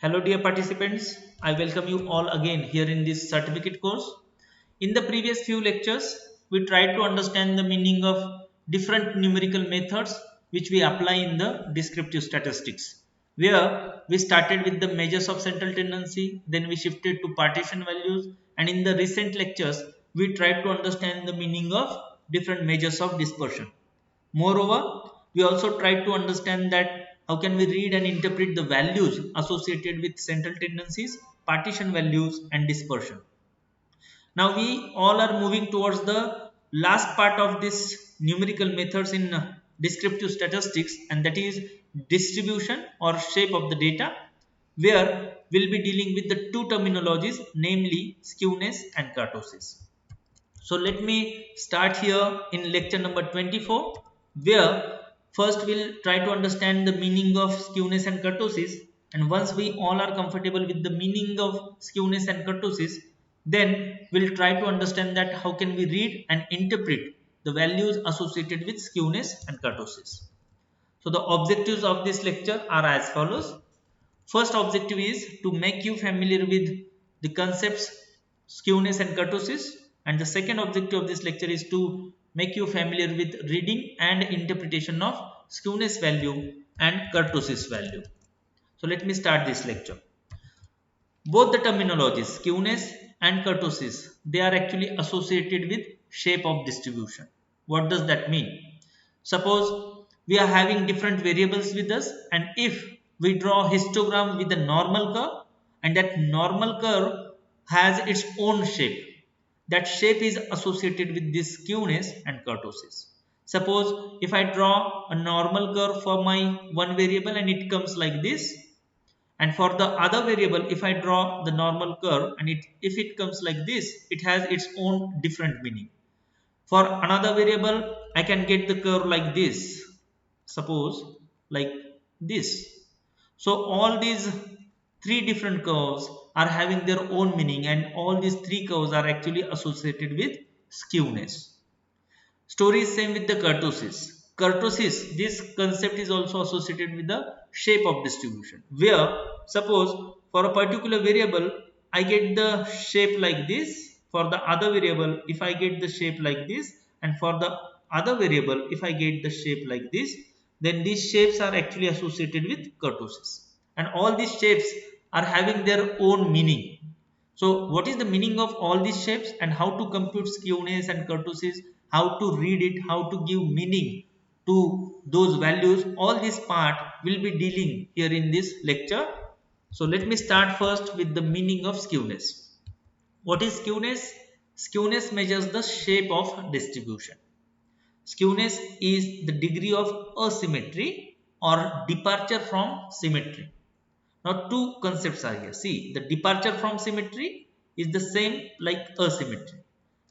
Hello dear participants, I welcome you all again here in this certificate course. In the previous few lectures, we tried to understand the meaning of different numerical methods which we apply in the descriptive statistics, where we started with the measures of central tendency, then we shifted to partition values, and in the recent lectures, we tried to understand the meaning of different measures of dispersion. Moreover, we also try to understand that how can we read and interpret the values associated with central tendencies, partition values and dispersion. Now we all are moving towards the last part of this numerical methods in descriptive statistics, and that is distribution or shape of the data, where we'll be dealing with the two terminologies, namely skewness and kurtosis. So let me start here in lecture number 24, where first we'll try to understand the meaning of skewness and kurtosis, and once we all are comfortable with the meaning of skewness and kurtosis, then we'll try to understand that how can we read and interpret the values associated with skewness and kurtosis. So the objectives of this lecture are as follows. First objective is to make you familiar with the concepts skewness and kurtosis, and the second objective of this lecture is to make you familiar with reading and interpretation of skewness value and kurtosis value. So let me start this lecture. Both the terminologies skewness and kurtosis, they are actually associated with shape of distribution. What does that mean? Suppose we are having different variables with us, and if we draw a histogram with a normal curve, and that normal curve has its own shape, that shape is associated with this skewness and kurtosis. Suppose if I draw a normal curve for my one variable and it comes like this, and for the other variable if I draw the normal curve and if it comes like this, it has its own different meaning. For another variable I can get the curve like this, suppose like this. So all these three different curves are having their own meaning, and all these three curves are actually associated with skewness. Story is same with the kurtosis. Kurtosis, this concept is also associated with the shape of distribution, where suppose for a particular variable I get the shape like this, for the other variable if I get the shape like this, and for the other variable if I get the shape like this, then these shapes are actually associated with kurtosis, and all these shapes are having their own meaning. So what is the meaning of all these shapes and how to compute skewness and kurtosis, how to read it, how to give meaning to those values, all this part will be dealing here in this lecture. So let me start first with the meaning of skewness. What is skewness? Skewness measures the shape of distribution. Skewness is the degree of asymmetry or departure from symmetry. Now two concepts are here. See, the departure from symmetry is the same like asymmetry.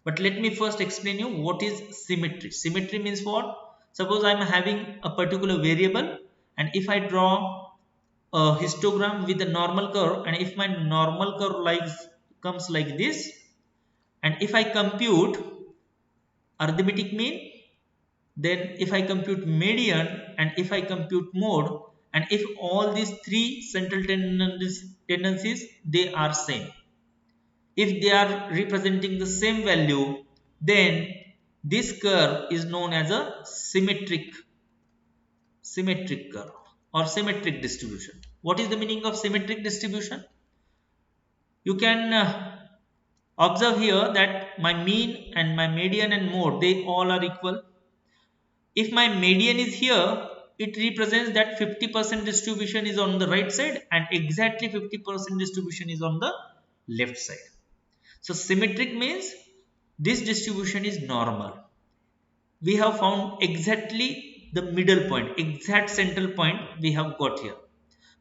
But let me first explain you what is symmetry. Symmetry means what? Suppose I am having a particular variable, and if I draw a histogram with a normal curve, and if my normal curve comes like this, and if I compute arithmetic mean, then if I compute median and if I compute mode, and if all these three central tendencies they are same, if they are representing the same value, then this curve is known as a symmetric curve or symmetric distribution. What is the meaning of symmetric distribution? You can observe here that my mean and my median and mode, they all are equal. If my median is here, it represents that 50% distribution is on the right side and exactly 50% distribution is on the left side. So symmetric means this distribution is normal. We have found exactly the middle point, exact central point we have got here.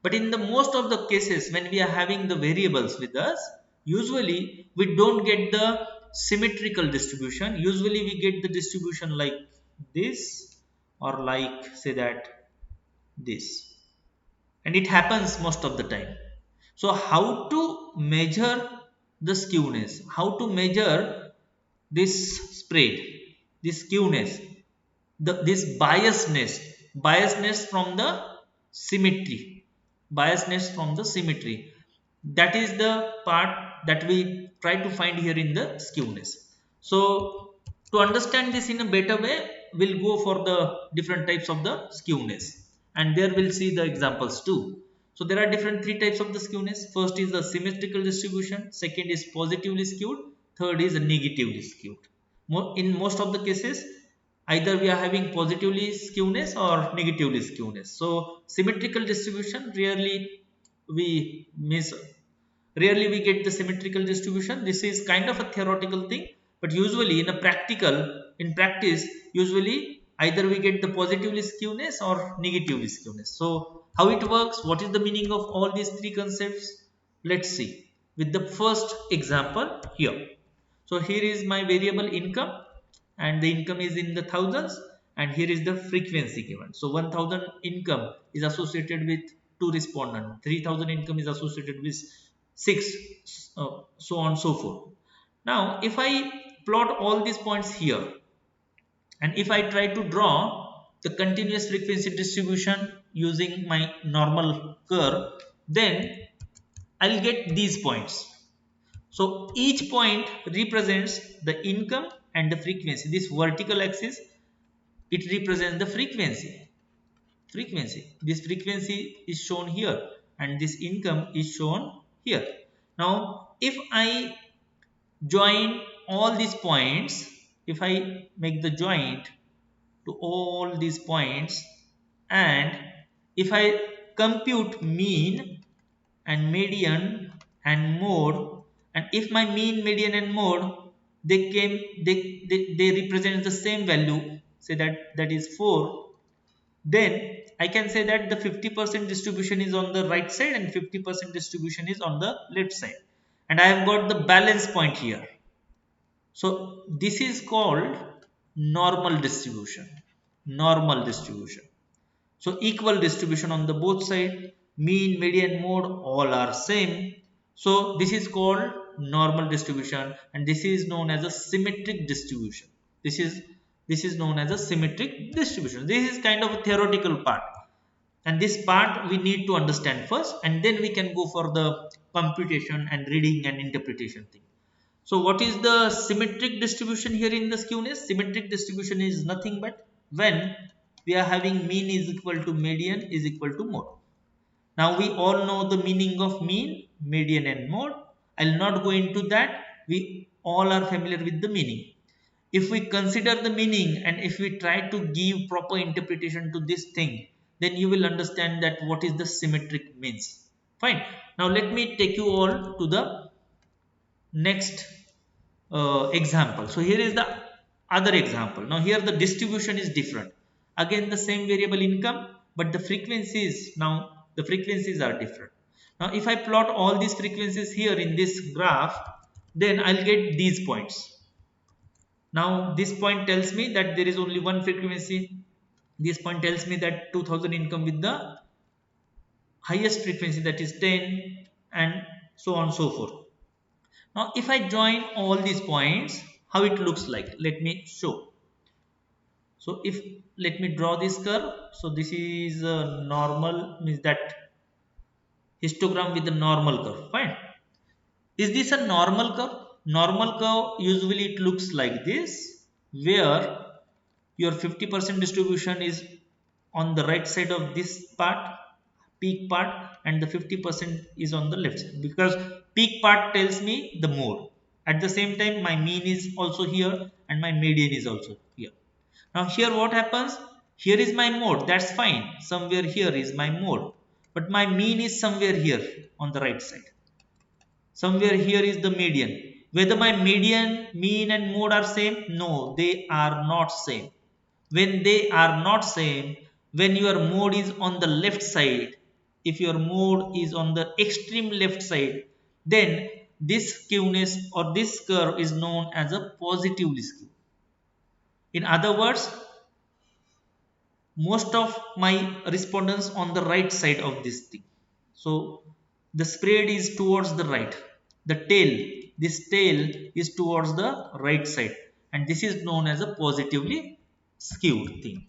But in the most of the cases when we are having the variables with us, usually we don't get the symmetrical distribution. Usually we get the distribution like this, or like say that this, and it happens most of the time. So how to measure the skewness, how to measure this spread, this skewness, this biasness from the symmetry? biasness from the symmetry. That is the part that we try to find here in the skewness. So to understand this in a better way, we'll go for the different types of the skewness, and there we'll see the examples too. So there are different three types of the skewness. First is the symmetrical distribution, second is positively skewed, third is negatively skewed. In most of the cases, either we are having positively skewness or negatively skewness. So symmetrical distribution we miss rarely we get the symmetrical distribution. This is kind of a theoretical thing, but usually in practice, usually either we get the positively skewness or negatively skewness. So how it works, what is the meaning of all these three concepts? Let's see with the first example here. So here is my variable income, and the income is in the thousands, and here is the frequency given. So 1000 income is associated with 2 respondents, 3000 income is associated with 6, so on and so forth. Now if I plot all these points here, and if I try to draw the continuous frequency distribution using my normal curve, then I'll get these points. So each point represents the income and the frequency. This vertical axis, it represents the frequency. This frequency is shown here, and this income is shown here. Now if I join all these points, if I make the joint to all these points, and if I compute mean and median and mode, and if my mean, median and mode they represent the same value, say that is 4, then I can say that the 50% distribution is on the right side and 50% distribution is on the left side, and I have got the balance point here. So this is called normal distribution. Normal distribution. So equal distribution on the both side, mean, median, mode all are same. So this is called normal distribution, and this is known as a symmetric distribution. This is known as a symmetric distribution. This is kind of a theoretical part, and this part we need to understand first, and then we can go for the computation and reading and interpretation thing. So what is the symmetric distribution here in the skewness? Symmetric distribution is nothing but when we are having mean is equal to median is equal to mode. Now we all know the meaning of mean, median and mode. I'll not go into that. We all are familiar with the meaning. If we consider the meaning and if we try to give proper interpretation to this thing, then you will understand that what is the symmetric means. Fine. Now let me take you all to the next example. So here is the other example. Now here the distribution is different. Again the same variable income, but the frequencies are different. Now if I plot all these frequencies here in this graph, then I'll get these points. Now this point tells me that there is only one frequency. This point tells me that 2000 income with the highest frequency, that is 10, and so on and so forth. Now if I join all these points, how it looks like, let me show. So if let me draw this curve. So this is a normal, means that histogram with the normal curve. Fine. Is this a normal curve? Normal curve usually it looks like this, where your 50% distribution is on the right side of this part, peak part, and the 50% is on the left side, because peak part tells me the mode. At the same time my mean is also here and my median is also here. Now here what happens, here is my mode, that's fine, somewhere here is my mode, but my mean is somewhere here on the right side, somewhere here is the median. Whether my median, mean and mode are same? No, they are not same. When they are not same, when your mode is on the left side, if your mode is on the extreme left side, then this skewness or this curve is known as a positively skew. In other words, most of my respondents on the right side of this thing, so the spread is towards the right, the tail, this tail is towards the right side, and this is known as a positively skewed thing.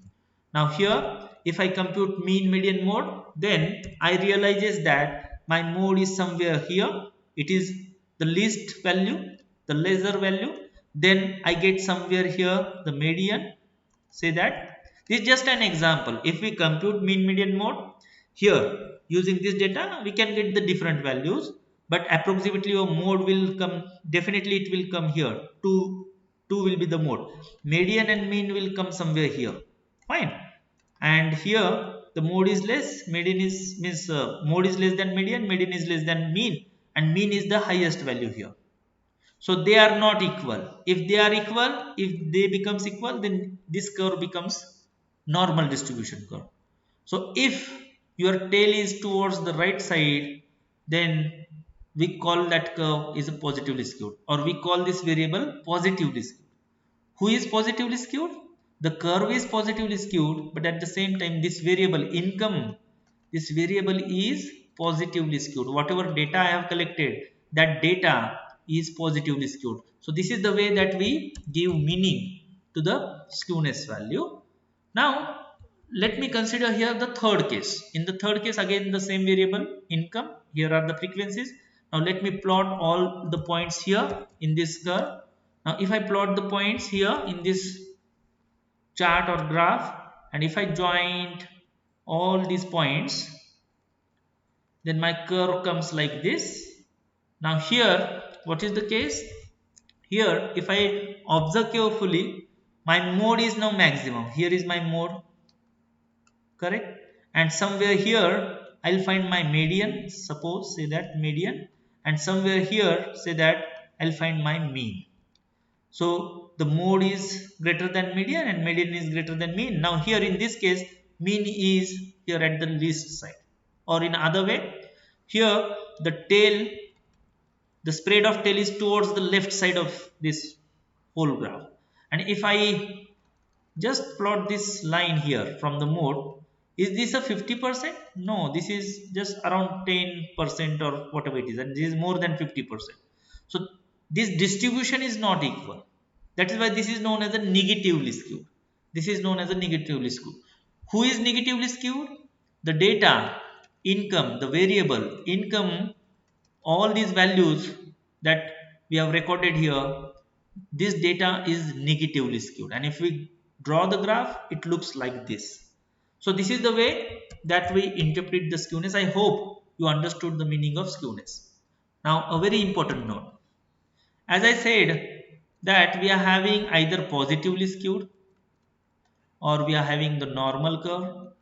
Now here if I compute mean, median, mode, then I realizes that my mode is somewhere here. It is the least value, the lesser value. Then I get somewhere here the median. Say that this is just an example. If we compute mean, median, mode here using this data, we can get the different values, but approximately your mode will come, definitely it will come here. 2 will be the mode. Median and mean will come somewhere here. Fine. And here the mode is less, median is means mode is less than median, median is less than mean, and mean is the highest value here. So they are not equal. If they are equal, if they becomes equal, then this curve becomes normal distribution curve. So if your tail is towards the right side, then we call that curve is a positively skewed, or we call this variable positively skewed. Who is positively skewed? The curve is positively skewed, but at the same time this variable income, this variable is positively skewed. Whatever data I have collected, that data is positively skewed. So this is the way that we give meaning to the skewness value. Now let me consider here the third case. In the third case, again the same variable income. Here are the frequencies. Now let me plot all the points here in this curve. Now if I plot the points here in this chart or graph, and if I joint all these points, then my curve comes like this. Now here, what is the case? Here, if I observe carefully, my mode is now maximum. Here is my mode, correct? And somewhere here I'll find my median, suppose say that median, and somewhere here say that I'll find my mean. So the mode is greater than median and median is greater than mean. Now here in this case mean is here at the least side, or in other way, here the tail, the spread of tail is towards the left side of this whole graph. And if I just plot this line here from the mode, is this a 50%? No, this is just around 10% or whatever it is, and this is more than 50%. So this distribution is not equal. That is why this is known as a negatively skewed. This is known as a negatively skewed. Who is negatively skewed? The data, income, the variable, income, all these values that we have recorded here, this data is negatively skewed. And if we draw the graph, it looks like this. So this is the way that we interpret the skewness. I hope you understood the meaning of skewness. Now a very important note. As I said that we are having either positively skewed, or we are having the normal curve,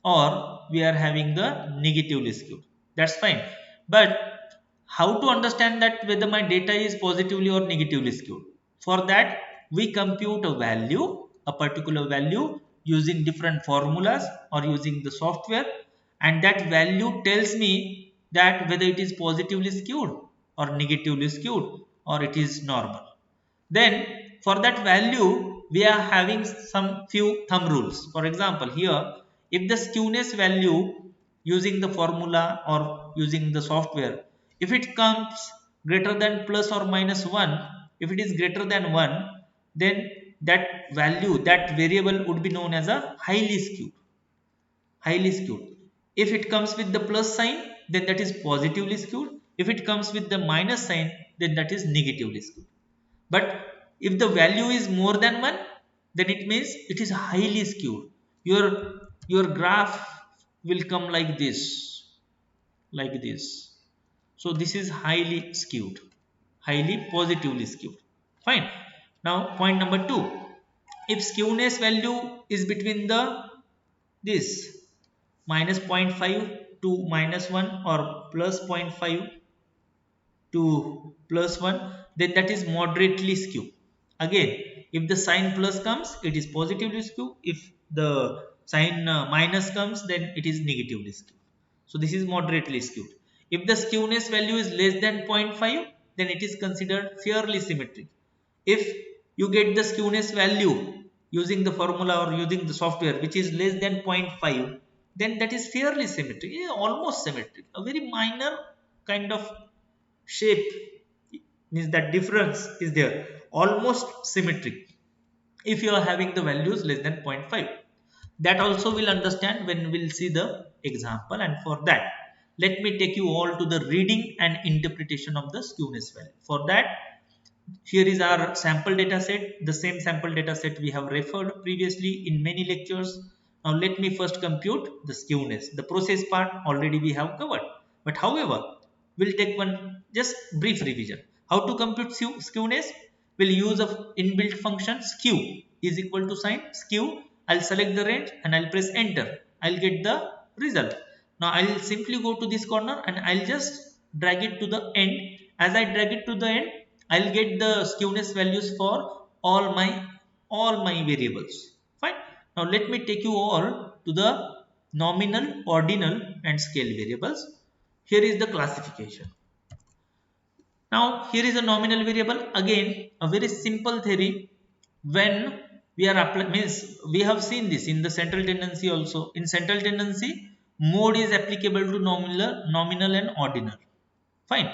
or we are having the negatively skewed. That's fine. But how to understand that whether my data is positively or negatively skewed? For that we compute a value, a particular value, using different formulas or using the software, and that value tells me that whether it is positively skewed or negatively skewed or it is normal. Then for that value we are having some few thumb rules. For example, here if the skewness value using the formula or using the software, if it comes greater than plus or minus 1, if it is greater than 1, then that value, that variable would be known as a highly skewed. Highly skewed. If it comes with the plus sign, then that is positively skewed. If it comes with the minus sign, then that is negatively skewed. But if the value is more than 1, then it means it is highly skewed. Your graph will come like this, like this. So this is highly skewed, highly positively skewed. Fine. Now point number 2. If skewness value is between the this minus 0.5 to minus 1 or plus 0.5 to plus 1, then that is moderately skewed. Again, if the sign plus comes, it is positively skewed. If the sign minus comes, then it is negatively skewed. So this is moderately skewed. If the skewness value is less than 0.5, then it is considered fairly symmetric. If you get the skewness value using the formula or using the software which is less than 0.5, then that is fairly symmetric, almost symmetric. A very minor kind of shape means that difference is there, almost symmetric if you are having the values less than 0.5. That also we'll understand when we'll see the example. And for that, let me take you all to the reading and interpretation of the skewness value. For that, here is our sample data set, the same sample data set we have referred previously in many lectures. Now let me first compute the skewness. The process part already we have covered, but however, we'll take one just brief revision. How to compute skewness? We'll use a inbuilt function skew is equal to sign skew. I'll select the range and I'll press enter. I'll get the result. Now I'll simply go to this corner and I'll just drag it to the end. As I drag it to the end, I'll get the skewness values for all my variables. Fine. Now let me take you all to the nominal, ordinal and scale variables. Here is the classification. Now here is a nominal variable. Again, a very simple theory. When we are applying, means we have seen this in the central tendency also. In central tendency, mode is applicable to nominal and ordinal. Fine.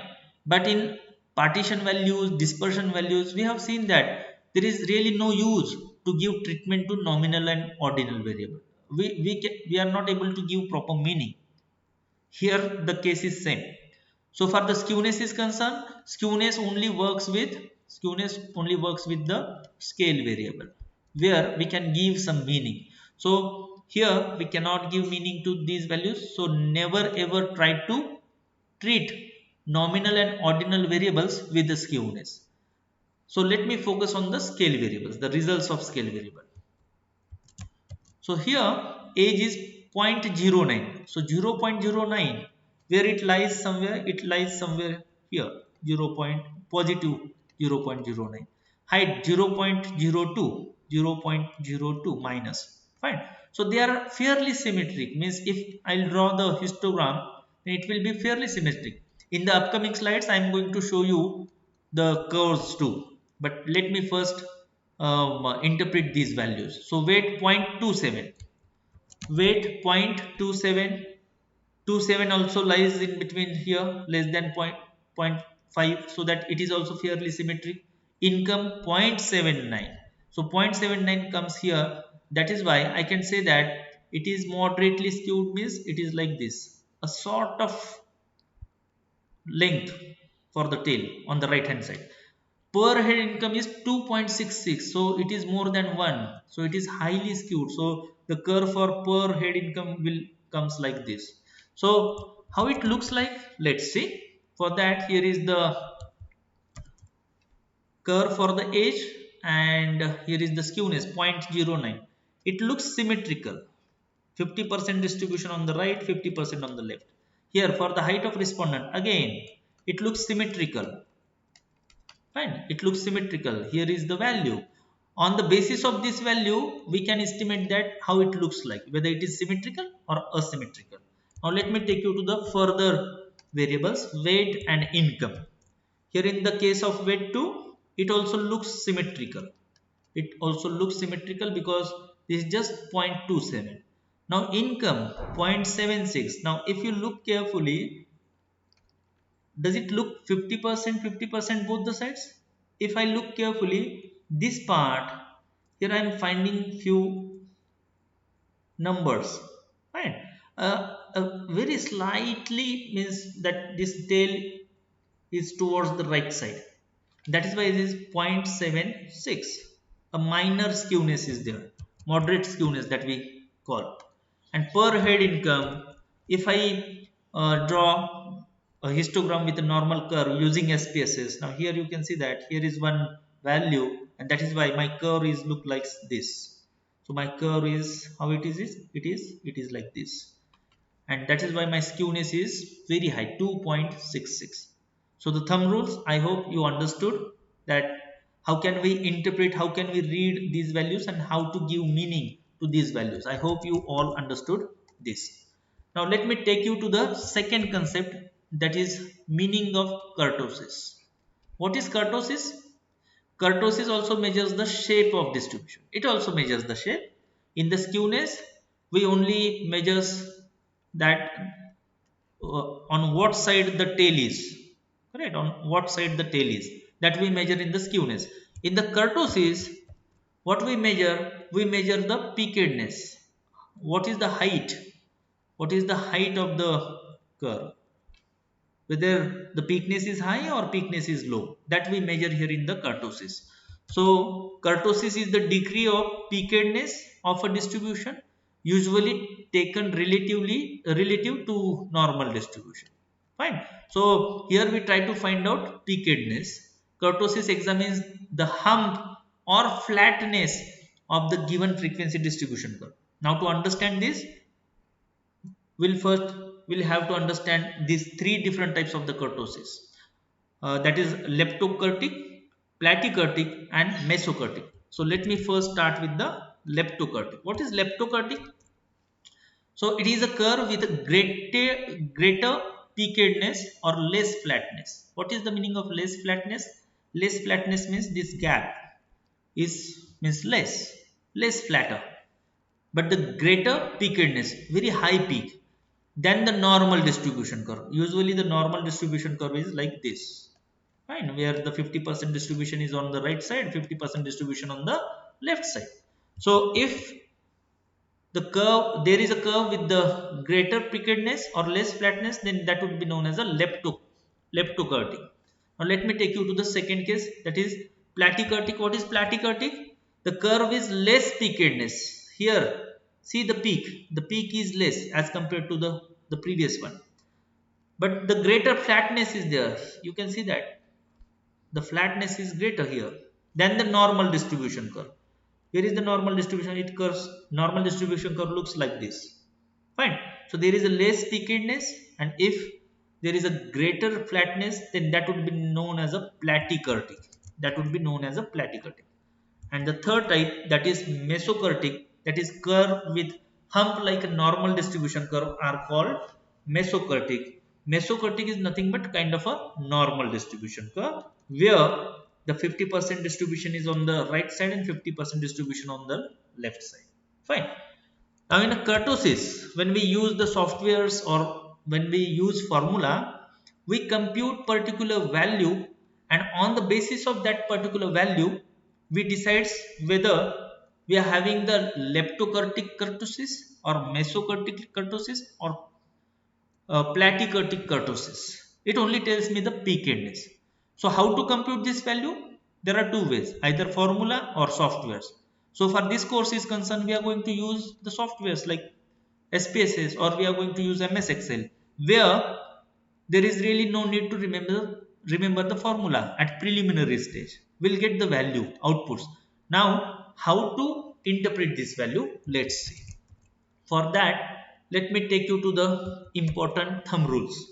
But in partition values, dispersion values, we have seen that there is really no use to give treatment to nominal and ordinal variable. We are not able to give proper meaning. Here the case is same. So far the skewness is concerned, skewness only works with the scale variable, where we can give some meaning. So here we cannot give meaning to these values. So never ever try to treat nominal and ordinal variables with the skewness. So let me focus on the scale variables, the results of scale variable. So here age is 0.09. So 0.09, where it lies somewhere, here, 0. Positive 0.09. Height 0.02, 0.02 minus. Fine. So they are fairly symmetric. Means if I'll draw the histogram, then it will be fairly symmetric. In the upcoming slides, I am going to show you the curves too. But let me first interpret these values. So weight 0.27, weight 0.27, 27 also lies in between here, less than 0.5, so that it is also fairly symmetric. Income 0.79, so 0.79 comes here. That is why I can say that it is moderately skewed, means it is like this, a sort of length for the tail on the right hand side. Per head income is 2.66, so it is more than 1, so it is highly skewed. So the curve for per head income will comes like this. So how it looks like, let's see. For that, here is the curve for the age and here is the skewness 0.09. It looks symmetrical, 50% distribution on the right, 50% on the left. Here for the height of respondent, again it looks symmetrical. Fine, it looks symmetrical. Here is the value. On the basis of this value, we can estimate that how it looks like, whether it is symmetrical or asymmetrical. Now let me take you to the further variables, weight and income. Here in the case of weight 2, it also looks symmetrical. It also looks symmetrical because this is just 0.27. Now income 0.76. Now if you look carefully, does it look 50%, 50% both the sides? If I look carefully, this part, here I am finding few numbers, right? Very slightly means that this tail is towards the right side. That is why it is 0.76. A minor skewness is there, moderate skewness that we call. And per head income, if I draw a histogram with a normal curve using S.P.S.S. Now here you can see that here is one value, and that is why my curve is look like this. So my curve is how it is like this, and that is why my skewness is very high, 2.66. So the thumb rules, I hope you understood that how can we interpret, how can we read these values and how to give meaning to these values. I hope you all understood this. Now let me take you to the second concept, that is meaning of kurtosis. What is kurtosis? Kurtosis also measures the shape of distribution. It also measures the shape. In the skewness, we only measures that on what side the tail is. Correct? On what side the tail is. That we measure in the skewness. In the kurtosis, what we measure the peakedness. what is the height? What is the height of the curve? Whether the peakness is high or peakness is low, that we measure here in the kurtosis. So kurtosis is the degree of peakedness of a distribution, usually taken relative to normal distribution. Fine. So here we try to find out peakedness. Kurtosis examines the hump or flatness of the given frequency distribution curve. Now to understand this, we'll have to understand these three different types of the kurtosis. That is leptokurtic, platykurtic and mesokurtic. So let me first start with the leptokurtic. What is leptokurtic? So it is a curve with a greater peakedness or less flatness. What is the meaning of less flatness? Less flatness means this gap means less flatter, but the greater peakedness, very high peak than the normal distribution curve. Usually the normal distribution curve is like this, fine, where the 50% distribution is on the right side, 50% distribution on the left side. So if the curve, there is a curve with the greater peakedness or less flatness, then that would be known as a leptokurtic. Now let me take you to the second case, that is platykurtic. What is platykurtic? The curve is less peakedness. Here see the peak is less as compared to the previous one, but the greater flatness is there. You can see that the flatness is greater here than the normal distribution curve. Here is the normal distribution. Normal distribution curve looks like this. Fine. So there is a less peakedness, and if there is a greater flatness, then that would be known as a platykurtic. That would be known as a platykurtic. And the third type, that is mesokurtic, that is curve with hump like a normal distribution curve, are called mesokurtic. Mesokurtic is nothing but kind of a normal distribution curve where the 50% distribution is on the right side and 50% distribution on the left side. Fine. Now in a kurtosis, when we use the softwares or when we use formula, we compute particular value, and on the basis of that particular value, we decide whether we are having the leptokurtic kurtosis or mesokurtic kurtosis or platykurtic kurtosis. It only tells me the peakedness. So how to compute this value? There are two ways, either formula or softwares. So for this course is concerned, we are going to use the softwares like S.P.S.S, or we are going to use MS Excel, where there is really no need to remember the formula at preliminary stage. We'll get the value outputs. Now how to interpret this value? Let's see. For that, let me take you to the important thumb rules.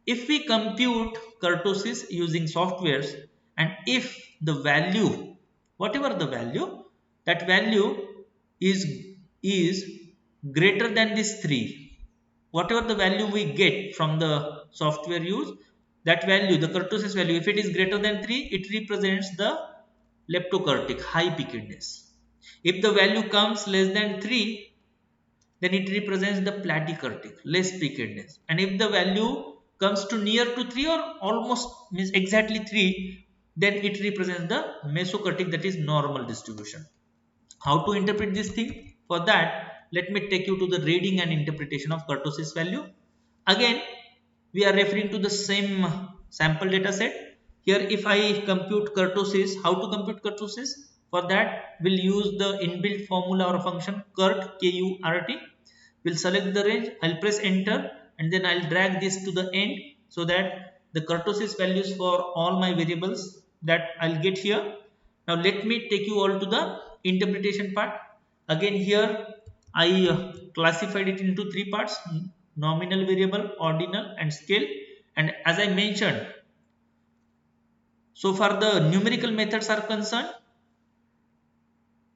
If we compute kurtosis using softwares, and if the value, whatever the value, that value is, is greater than this 3, whatever the value we get from the software use, that value, the kurtosis value, if it is greater than 3, it represents the leptokurtic, high peakedness. If the value comes less than 3, then it represents the platykurtic, less peakedness. And if the value comes to near to 3 or almost means exactly 3, then it represents the mesokurtic, that is normal distribution. How to interpret this thing? For that, let me take you to the reading and interpretation of kurtosis value. Again, we are referring to the same sample data set. Here, if I compute kurtosis, how to compute kurtosis? For that, we'll use the inbuilt formula or function Kurt, K-U-R-T. We'll select the range, I'll press enter, and then I'll drag this to the end so that the kurtosis values for all my variables that I'll get here. Now let me take you all to the interpretation part. Again here I classified it into 3 parts: nominal variable, ordinal and scale. And as I mentioned, so far the numerical methods are concerned,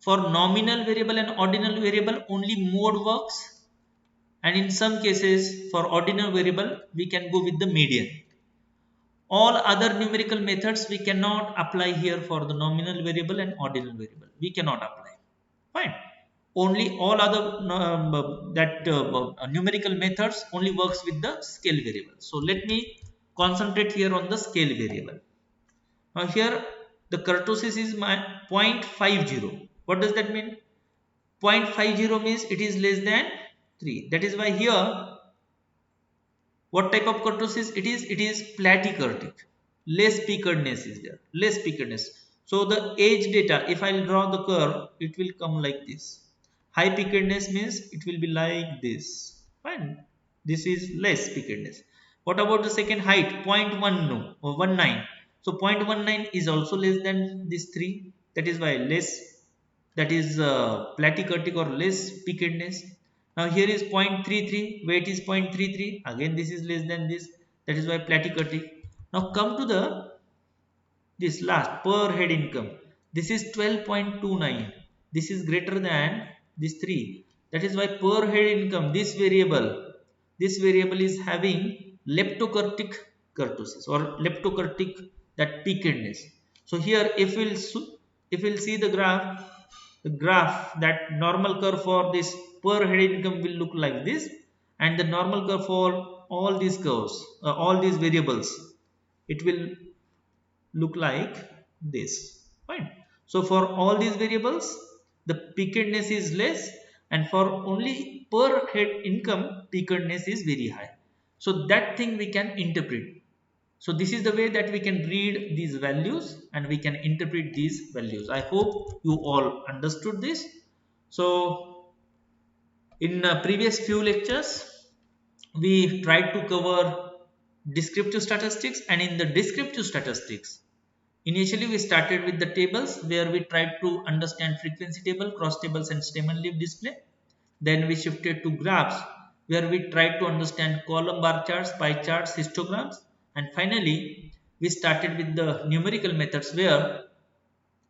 for nominal variable and ordinal variable only mode works, and in some cases for ordinal variable we can go with the median. All other numerical methods we cannot apply here for the nominal variable and ordinal variable. We cannot apply. Fine. Only all other numerical methods only works with the scale variable. So let me concentrate here on the scale variable. Here the kurtosis is my 0.50. What does that mean? 0.50 means it is less than 3. That is why here what type of kurtosis it is? It is platykurtic. Less pickedness is there. Less pickedness. So the age data, if I'll draw the curve, it will come like this. High pickedness means it will be like this. Fine. This is less pickedness. What about the second height? 0.1 no, or 19. So 0.19 is also less than this 3. That is why less, that is platykurtic or less pickedness. Now here is 0.33, weight is 0.33. Again this is less than this. That is why platykurtic. Now come to the this last per head income. This is 12.29. This is greater than this 3. That is why per head income, this variable is having leptokurtic kurtosis or leptokurtic, that pickedness. So here if we'll see the graph, that normal curve for this per head income will look like this, and the normal curve for all these curves, all these variables, it will look like this. Fine. So for all these variables, the pickedness is less, and for only per head income, pickedness is very high. So that thing we can interpret. So this is the way that we can read these values and we can interpret these values. I hope you all understood this. So in previous few lectures we tried to cover descriptive statistics, and in the descriptive statistics, initially we started with the tables where we tried to understand frequency table, cross tables and stem and leaf display. Then we shifted to graphs where we tried to understand column bar charts, pie charts, histograms, and finally we started with the numerical methods where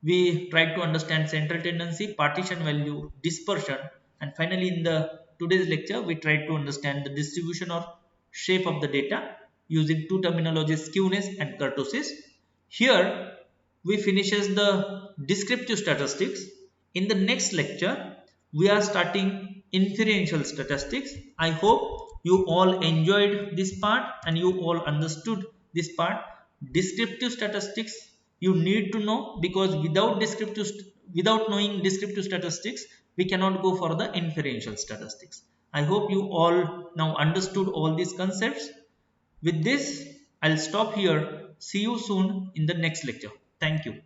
we tried to understand central tendency, partition value, dispersion, and finally in the today's lecture we tried to understand the distribution or shape of the data using two terminologies, skewness and kurtosis. Here we finishes the descriptive statistics. In the next lecture we are starting inferential statistics. I hope you all enjoyed this part and you all understood this part. Descriptive statistics you need to know, because without knowing descriptive statistics we cannot go for the inferential statistics. I hope you all now understood all these concepts. With this I'll stop here. See you soon in the next lecture. Thank you.